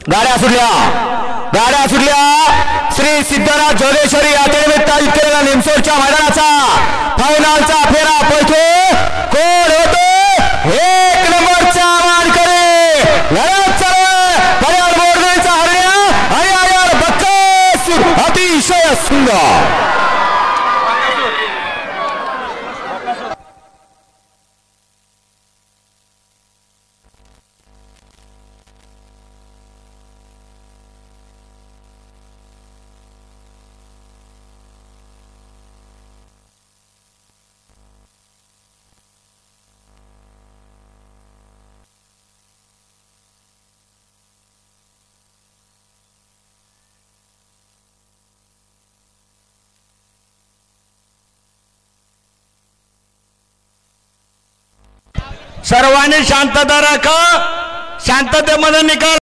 गाड्या सुटल्या श्री सिद्धनाथ जोगेश्वरी यात्रेनिमित्त आयोजित निमसोडच्या मैदानाचा फायनलचा फेरा पळतो कोण होतो एक नंबरचा मानकरी लढत चालू पर्यावरण मोरगेचा हरण्या आणि आयार बक्कासूर अतिशय सुंदर सर्वांनी शांतता राखा शांततेमध्ये निकाल